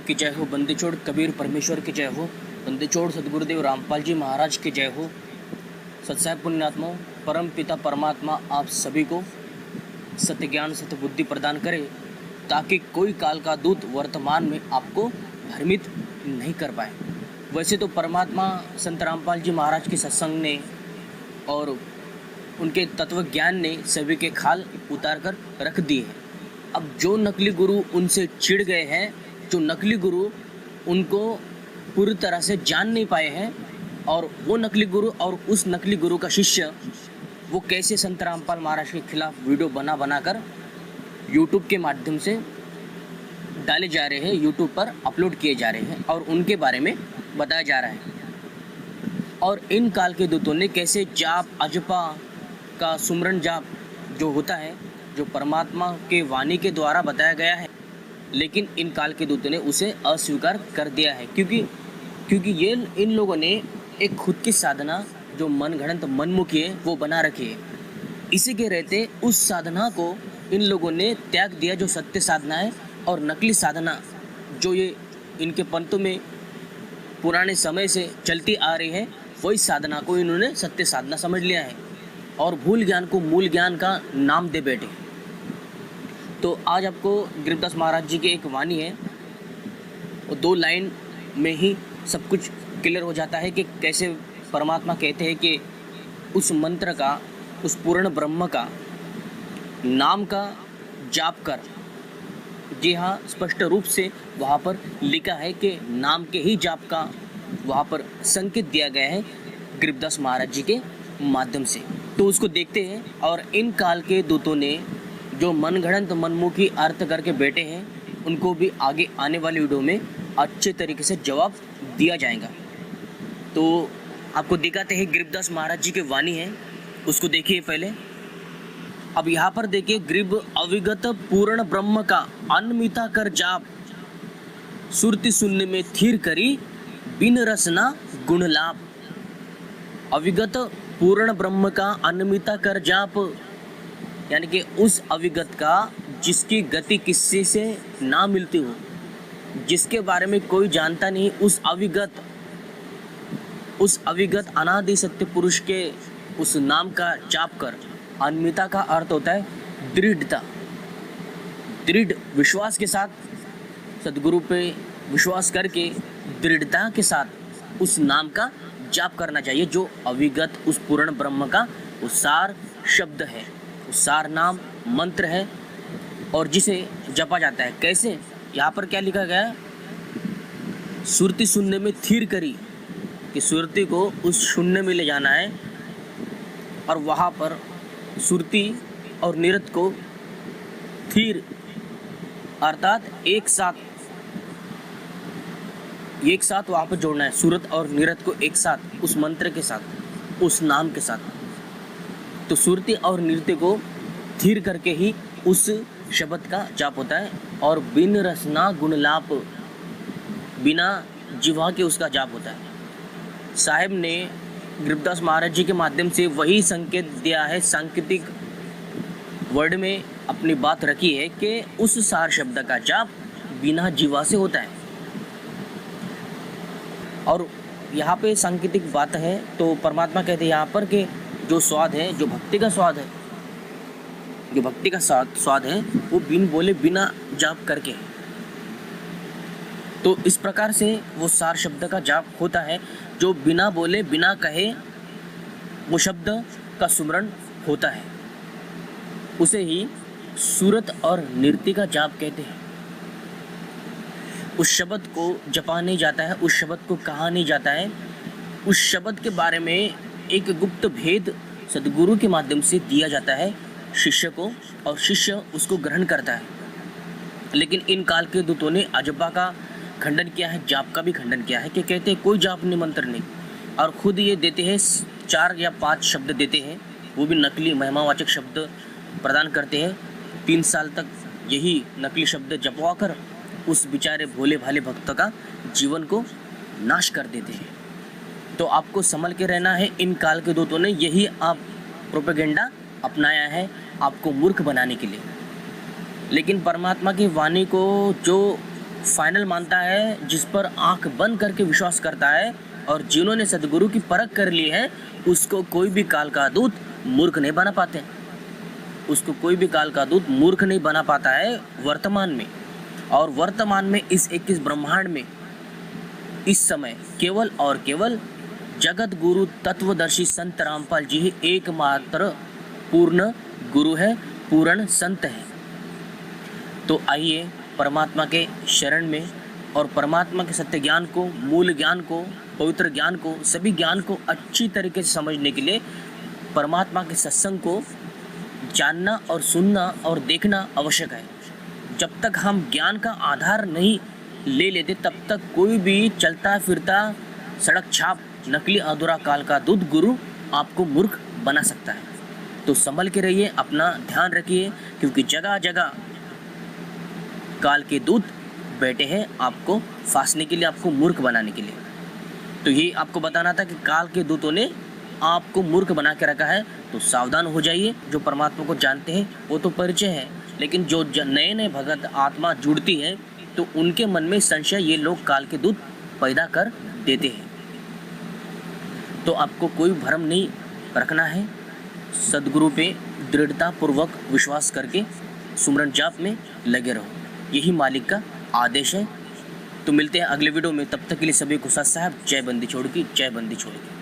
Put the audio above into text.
की जय हो, बंदीछोड़ कबीर परमेश्वर की जय हो, बंदीछोड़ सदगुरुदेव रामपाल जी महाराज की जय हो। सत्साई पुण्यात्माओं, परम पिता परमात्मा आप सभी को सत्य ज्ञान सत्य बुद्धि प्रदान करे, ताकि कोई काल का दूत वर्तमान में आपको भ्रमित नहीं कर पाए। वैसे तो परमात्मा संत रामपाल जी महाराज के सत्संग ने और उनके तत्व ज्ञान ने सभी के खाल उतार कर रख दिए हैं। अब जो नकली गुरु उनसे चिढ़ गए हैं, जो नकली गुरु उनको पूरी तरह से जान नहीं पाए हैं, और वो नकली गुरु और उस नकली गुरु का शिष्य वो कैसे संत रामपाल महाराज के खिलाफ वीडियो बना कर यूट्यूब के माध्यम से डाले जा रहे हैं, यूट्यूब पर अपलोड किए जा रहे हैं और उनके बारे में बताया जा रहा है। और इन काल के दूतों ने कैसे जाप अजपा का सुमरन जाप जो होता है, जो परमात्मा के वाणी के द्वारा बताया गया है, लेकिन इन काल के दूतों ने उसे अस्वीकार कर दिया है, क्योंकि ये इन लोगों ने एक खुद की साधना जो मनगढ़ंत मनमुखी है वो बना रखी है। इसी के रहते उस साधना को इन लोगों ने त्याग दिया जो सत्य साधना है, और नकली साधना जो ये इनके पंथों में पुराने समय से चलती आ रही है, वही साधना को इन्होंने सत्य साधना समझ लिया है और भूल ज्ञान को मूल ज्ञान का नाम दे बैठे। तो आज आपको गरीबदास महाराज जी की एक वाणी है, और 2 लाइन में ही सब कुछ क्लियर हो जाता है कि कैसे परमात्मा कहते हैं कि उस मंत्र का, उस पूर्ण ब्रह्म का नाम का जाप कर। जी हाँ, स्पष्ट रूप से वहाँ पर लिखा है कि नाम के ही जाप का वहाँ पर संकेत दिया गया है गरीबदास महाराज जी के माध्यम से। तो उसको देखते हैं, और इन काल के दूतों ने जो मनगढ़ंत मनमुखी अर्थ करके बैठे हैं, उनको भी आगे आने वाली वीडियो में अच्छे तरीके से जवाब दिया जाएगा। तो आपको दिखाते हैं गरीबदास महाराज जी के वाणी है, उसको देखिए पहले। अब यहाँ पर देखिए, गरीब अविगत पूर्ण ब्रह्म का अनमिता कर जाप, सुरति शून्य में थीर करी बिन रसना गुण लाभ। अविगत पूर्ण ब्रह्म का अनमिता कर जाप, यानी कि उस अविगत का जिसकी गति किसी से ना मिलती हो, जिसके बारे में कोई जानता नहीं, उस अविगत अनादि सत्य पुरुष के उस नाम का जाप कर। अनमिता का अर्थ होता है दृढ़ता, दृढ़ विश्वास के साथ सदगुरु पे विश्वास करके दृढ़ता के साथ उस नाम का जाप करना चाहिए, जो अविगत उस पूर्ण ब्रह्म का वो सार शब्द है, वो सार नाम मंत्र है, और जिसे जपा जाता है। कैसे? यहाँ पर क्या लिखा गया है? सुरति शून्य में थीर करी, कि सुरति को उस शून्य में ले जाना है, और वहाँ पर सुरति और निरत को थीर अर्थात एक साथ वहाँ पर जोड़ना है। सुरत और निरत को एक साथ उस मंत्र के साथ, उस नाम के साथ। तो सुरति और नृत्य को थीर करके ही उस शब्द का जाप होता है, और बिन रसना गुणलाप, बिना जिह्वा के उसका जाप होता है। साहिब ने गरीबदास महाराज जी के माध्यम से वही संकेत दिया है, सांकेतिक वर्ड में अपनी बात रखी है कि उस सार शब्द का जाप बिना जिह्वा से होता है। और यहाँ पे सांकेतिक बात है, तो परमात्मा कहते हैं यहाँ पर कि जो स्वाद है, जो भक्ति का स्वाद है, जो भक्ति का स्वाद है, वो बिन बोले बिना जाप करके। तो इस प्रकार से वो सार शब्द का जाप होता है, जो बिना बोले बिना कहे वो शब्द का सुमरण होता है। उसे ही सूरत और नृत्य का जाप कहते हैं। उस शब्द को जपा नहीं जाता है, उस शब्द को कहा नहीं जाता है, उस शब्द के बारे में एक गुप्त भेद सदगुरु के माध्यम से दिया जाता है शिष्य को, और शिष्य उसको ग्रहण करता है। लेकिन इन काल के दूतों ने अजपा का खंडन किया है, जाप का भी खंडन किया है, कि कहते हैं कोई जाप नहीं, मंत्र नहीं, और खुद ये देते हैं 4 या 5 शब्द देते हैं, वो भी नकली महिमावाचक शब्द प्रदान करते हैं। 3 साल तक यही नकली शब्द जपवा कर उस बेचारे भोले भाले भक्त का जीवन को नाश कर देते हैं। तो आपको संभल के रहना है। इन काल के दूतों ने यही आप प्रोपेगेंडा अपनाया है आपको मूर्ख बनाने के लिए। लेकिन परमात्मा की वाणी को जो फाइनल मानता है, जिस पर आंख बंद करके विश्वास करता है और जिन्होंने सदगुरु की परख कर ली है, उसको कोई भी काल का दूत मूर्ख नहीं बना पाते। उसको कोई भी काल का दूत मूर्ख नहीं बना पाता है वर्तमान में। और वर्तमान में इस 21 ब्रह्मांड में इस समय केवल और केवल जगत गुरु तत्वदर्शी संत रामपाल जी ही एकमात्र पूर्ण गुरु है, पूर्ण संत है। तो आइए परमात्मा के शरण में और परमात्मा के सत्य ज्ञान को, मूल ज्ञान को, पवित्र ज्ञान को, सभी ज्ञान को अच्छी तरीके से समझने के लिए परमात्मा के सत्संग को जानना और सुनना और देखना आवश्यक है। जब तक हम ज्ञान का आधार नहीं ले लेते, तब तक कोई भी चलता फिरता सड़क छाप नकली अधूरा काल का दूत गुरु आपको मूर्ख बना सकता है। तो संभल के रहिए, अपना ध्यान रखिए, क्योंकि जगह जगह काल के दूत बैठे हैं आपको फांसने के लिए, आपको मूर्ख बनाने के लिए। तो ये आपको बताना था कि काल के दूतों ने आपको मूर्ख बना के रखा है। तो सावधान हो जाइए। जो परमात्मा को जानते हैं वो तो परिचय है, लेकिन जो नए नए भगत आत्मा जुड़ती है तो उनके मन में संशय ये लोग काल के दूत पैदा कर देते हैं। तो आपको कोई भ्रम नहीं रखना है। सदगुरु पे दृढ़ता पूर्वक विश्वास करके सुमरन जाप में लगे रहो, यही मालिक का आदेश है। तो मिलते हैं अगले वीडियो में, तब तक के लिए सभी को सत साहब जय बंदी छोड़ की, जय बंदी छोड़ की।